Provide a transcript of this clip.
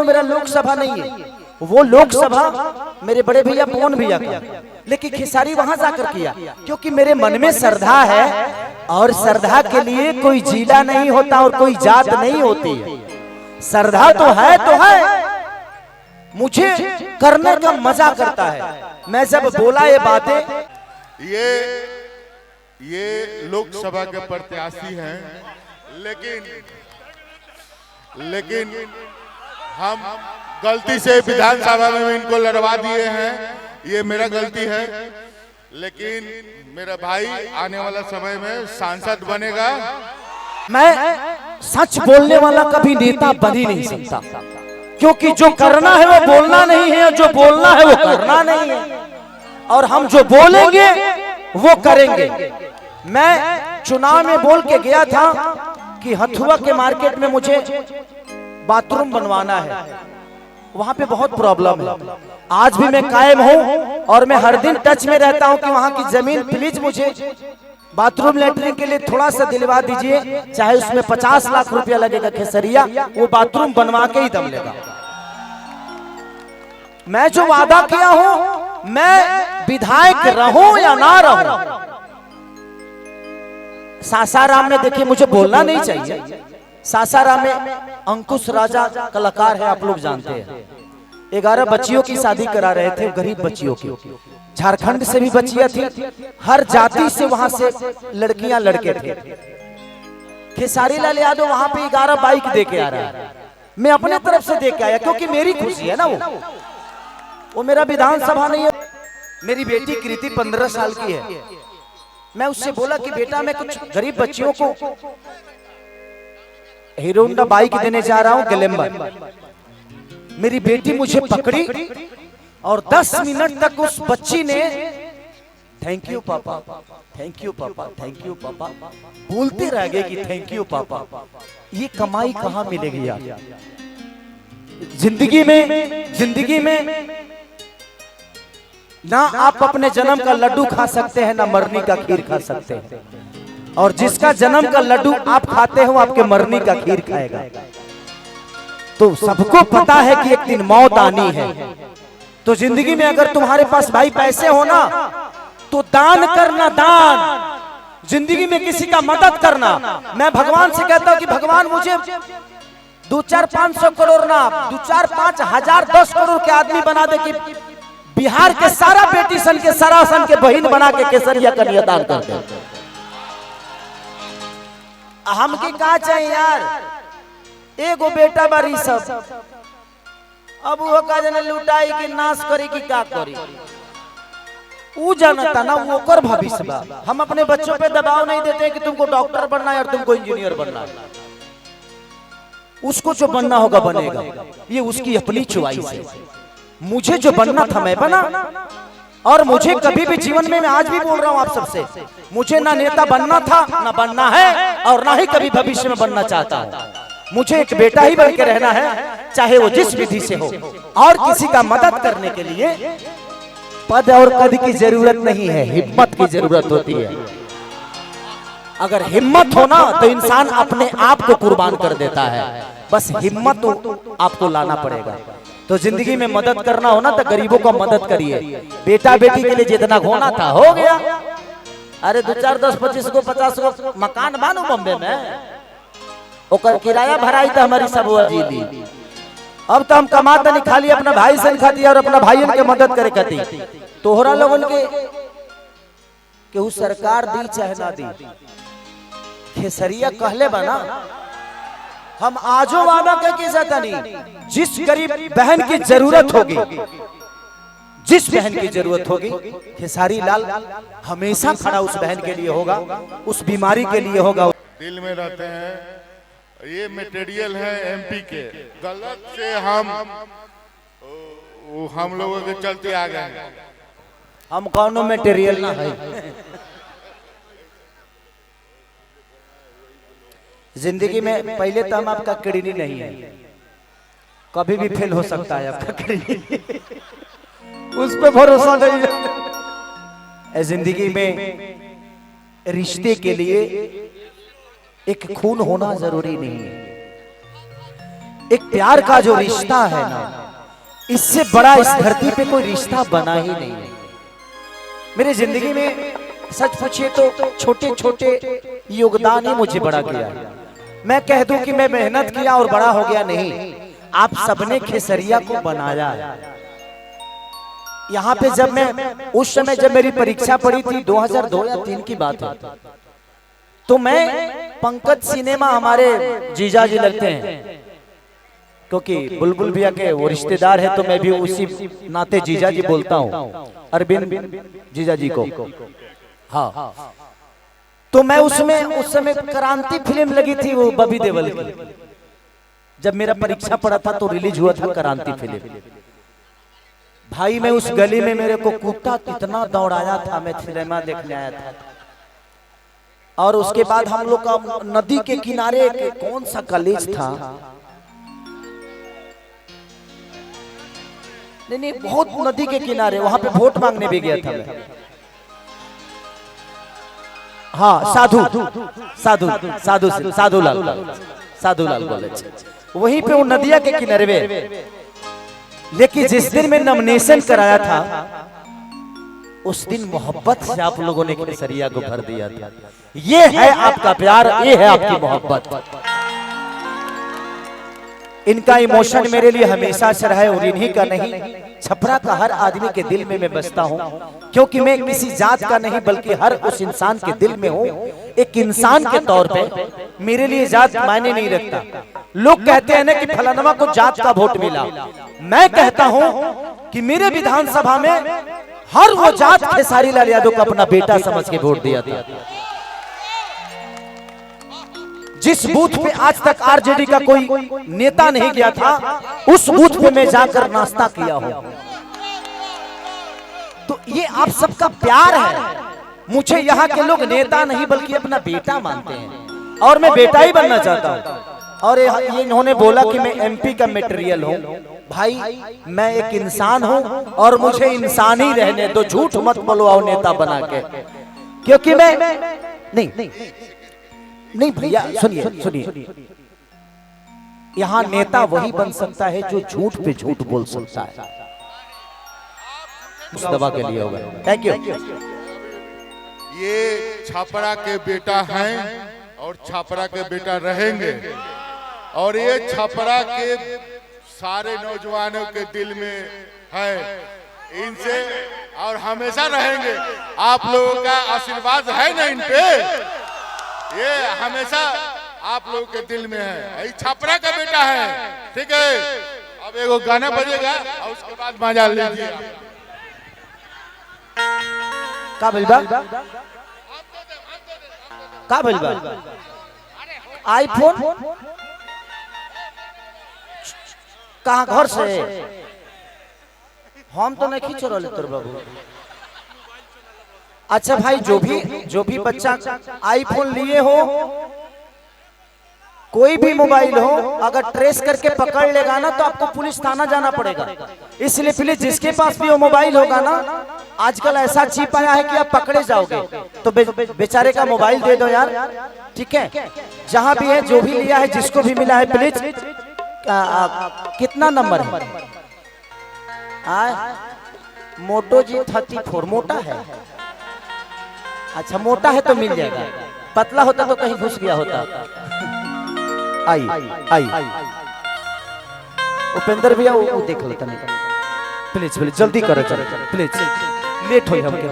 मेरा लोकसभा नहीं है, वो लोकसभा मेरे बड़े भैया पवन भैया का, लेकिन खेसारी वहां जाकर किया क्योंकि मेरे मन में श्रद्धा है और श्रद्धा के लिए कोई जिला नहीं होता और कोई जात नहीं होती है। श्रद्धा तो है, मुझे करने का मजा करता है। मैं जब बोला ये बातें, ये लोकसभा के प्रत्याशी हैं, लेकिन हम गलती से विधानसभा में इनको लड़वा दिए हैं। ये मेरा गलती है, लेकिन मेरा भाई आने वाला समय में सांसद बनेगा। मैं सच बोलने वाला कभी नेता बन ही नहीं सकता, क्योंकि जो करना है वो बोलना नहीं है, जो बोलना है वो करना नहीं है, और हम जो बोलेंगे वो करेंगे। मैं चुनाव में बोल के गया था कि हथुआ के मार्केट में मुझे बाथरूम बनवाना है, वहां पे बहुत प्रॉब्लम है। आज भी मैं कायम हूं और मैं हर दिन टच में रहता हूं कि वहां की जमीन प्लीज मुझे बाथरूम लेटरिन के लिए थोड़ा सा दिलवा दीजिए, चाहे उसमें 50 लाख रुपया लगेगा खेसरिया, वो बाथरूम बनवा के ही दम लेगा। मैं जो वादा किया हूं, मैं विधायक रहूं या ना रहूं, सासाराम में देखिए मुझे बोलना नहीं चाहिए, सासाराम में अंकुश राजा कलाकार है, आप लोग जानते हैं। 11 बच्चियों की शादी करा रहे थे, गरीब बच्चियों की, झारखंड से भी बच्चियां थी, हर जाति से वहां से लड़कियां लड़के थे। खेसारी लाल यादव वहां पे 11 बाइक दे के आ रहा है, मैं अपने तरफ से दे के आया क्योंकि मेरी खुशी है ना, वो मेरा विधानसभा नहीं है। मेरी बेटी कृति 15 साल की है, मैं उससे बोला कि बेटा मैं कुछ गरीब बच्चियों को हीरो होंडा बाइक देने जा रहा हूं ग्लैमर। मेरी बेटी मुझे पकड़ी और 10 मिनट तक उस बच्ची ने थैंक यू पापा, थैंक यू पापा, थैंक यू पापा बोलते रह गए कि थैंक यू पापा। ये कमाई कहां मिलेगी यार जिंदगी में ना आप अपने जन्म का लड्डू खा सकते हैं, ना मरनी का खीर खा सकते हैं, और जिसका जन्म का लड्डू आप खाते हो आपके मरनी का खीर खाएगा। तो सबको पता है कि एक दिन मौत आनी है। तो जिंदगी में अगर तुम्हारे पास भाई पैसे हो ना, तो दान करना, दान, जिंदगी में किसी का मदद करना। मैं भगवान से कहता हूं कि भगवान मुझे 2-4-500 करोड़ ना, 2-4-5 10 करोड़ के आदमी बना दे कि बिहार के सारा बेटी सन के सरासन के बहन बना के केसरिया कन्यादान कर दे। हम की का चाहिए यार, एगो बेटा बारी सब, अब वो का जने लुटाई की नाश करी की का करी, वो जानता ना, वो कर भविष्य बा। हम अपने बच्चों पे दबाव नहीं देते कि तुमको डॉक्टर बनना है और तुमको इंजीनियर बनना है, उसको जो बनना होगा बनेगा, ये उसकी अपनी चॉइस है। मुझे जो बनना था मैं बना, और मुझे कभी भी जीवन में, मैं आज भी बोल रहा हूं आप सबसे, मुझे ना नेता बनना था, ना बनना है, और ना ही कभी भविष्य में बनना चाहता हूं। मुझे एक बेटा ही बन के रहना है, चाहे वो जिस विधि से हो, और किसी का मदद करने के लिए पद और कद की जरूरत नहीं है, हिम्मत की जरूरत होती है। अगर हिम्मत हो ना तो इंसान अपने आप को कुर्बान कर देता है, बस हिम्मत तो आपको लाना पड़ेगा। तो जिंदगी में मदद करना हो ना तो गरीबों को मदद करिए। बेटा बेटी के लिए जितना होना था हो गया। अरे 2-4 10-25 को 50 को मकान बानो बॉम्बे में, ओकर किराया भराई तो हमारी सब जी दी। अब तो हम कमाता नहीं, खाली अपना भाई सन खाती और अपना भाईयन के मदद करे खाती। तोहरा लोगन के केहू सरकार दी चाहे ना दी, खेसरिया कहले बना, हम आजो वादा करके जाता नहीं, जिस गरीब बहन की जरूरत होगी, जिस बहन की जरूरत होगी, खेसारी लाल हमेशा खड़ा उस बहन के लिए होगा, उस बीमारी के लिए होगा। दिल में रहते हैं, ये मटेरियल है एमपी के, गलत से हम लोगों के चलते आ गए। हम कौनो मटेरियल ना है, जिंदगी में पहले तो हम आपका किडनी नहीं है, कभी भी फेल हो सकता है आपका किडनी, उस पे भरोसा नहीं है। जिंदगी में रिश्ते के लिए एक खून होना जरूरी नहीं है। एक प्यार का जो रिश्ता है ना, इससे बड़ा इस धरती पे कोई रिश्ता बना ही नहीं है। मेरी जिंदगी में सच पूछिए तो छोटे छोटे योगदान ही मुझे बड़ा किया है। मैं कह दूं कि मैं मेहनत किया और बड़ा हो गया, नहीं, आप सबने खेसरिया को बनाया है। यहाँ पे जब मैं उस समय जब मेरी परीक्षा पड़ी थी 2002 या 3 की बात है, तो मैं पंकज सिनेमा हमारे जीजा जी लगते हैं, क्योंकि बुलबुल भैया के वो रिश्तेदार है, तो मैं भी उसी नाते जीजा जी बोलता हूँ, अरविंद जीजा जी को। हाँ, तो मैं उसमें उस समय क्रांति फिल्म लगी थी, वो बॉबी देओल की। जब मेरा परीक्षा पड़ा था तो रिलीज हुआ था क्रांति फिल्म। भाई मैं उस गली में मेरे को कुत्ता इतना दौड़ाया था, मैं सिनेमा देखने आया था। और उसके बाद हम लोग का नदी के किनारे कौन सा कॉलेज था, नहीं बहुत नदी के किनारे, वहां पे वोट मांगने भी गया था मैं। हाँ, साधुलाल कॉलेज, वहीं पे वो नदिया के किनारे में। लेकिन जिस दिन मैं नॉमिनेशन कराया था, उस दिन मोहब्बत से आप लोगों ने खेसरिया को भर दिया था। ये है आपका प्यार, ये है आपकी मोहब्बत। इनका इमोशन मेरे लिए हमेशा से रहा है, और इन्हीं का नहीं, छपरा का हर आदमी के दिल में मैं बसता हूँ, क्योंकि मैं किसी जात का नहीं बल्कि हर उस इंसान के दिल में हूँ। एक इंसान के तौर पे मेरे लिए जात मायने नहीं रखता। लोग कहते हैं ना कि फलानवा को जात का वोट मिला, मैं कहता हूँ कि मेरे विधानसभा में हर वो जात खेसारी लाल यादव को अपना बेटा समझ के वोट दिया था। जिस बूथ पे आज तक आरजेडी का कोई नेता नहीं गया था, उस बूथ पे मैं जाकर नाश्ता किया हूं। तो ये आप सबका प्यार है। मुझे यहाँ के लोग नेता नहीं बल्कि अपना बेटा मानते हैं, और मैं बेटा ही बनना चाहता हूँ। और ये इन्होंने बोला कि मैं एमपी का मटेरियल हूँ। भाई मैं एक इंसान हूँ, और मुझे इंसान ही रहने दो, झूठ मत बोलो आओ नेता बना के, क्योंकि मैं नहीं भैया, सुनिए, यहाँ नेता वही बन सकता है जो झूठ पे झूठ बोल सकता है। उस दवा के लिए होगा। Thank you. ये छापरा के बेटा हैं और छापरा के बेटा रहेंगे, और ये छापरा के सारे नौजवानों के दिल में है, इनसे और हमेशा रहेंगे। आप लोगों का आशीर्वाद है ना इन पे, ये हमेशा आप लोगों के दिल में है। ये छपरा का बेटा है, ठीक है। अब एगो गाना बजेगा और उसके बाद मजा लीजिए। का बिलबा आईफोन कहाँ घर से हम तो नहीं खींच रहे तोर बाबू। अच्छा भाई, जो भी बच्चा आईफोन लिए हो, कोई भी मोबाइल हो, अगर ट्रेस करके पकड़ लेगा ना तो आपको पुलिस थाना जाना पड़ेगा। इसलिए प्लीज जिसके पास भी वो मोबाइल होगा ना, आजकल ऐसा चिप आया है कि आप पकड़े जाओगे, तो बेचारे का मोबाइल दे दो यार, ठीक है। जहां भी है, जो भी लिया है, जिसको भी मिला है, प्लीज कितना नंबर है? मोटो G34 मोटा है। अच्छा मोटा है तो मिल जाएगा, पतला होता तो कहीं घुस गया होता। आई उपेंद्र भैया वो देख लेता नहीं, प्लीज जल्दी करो, प्लीज लेट हो हमके।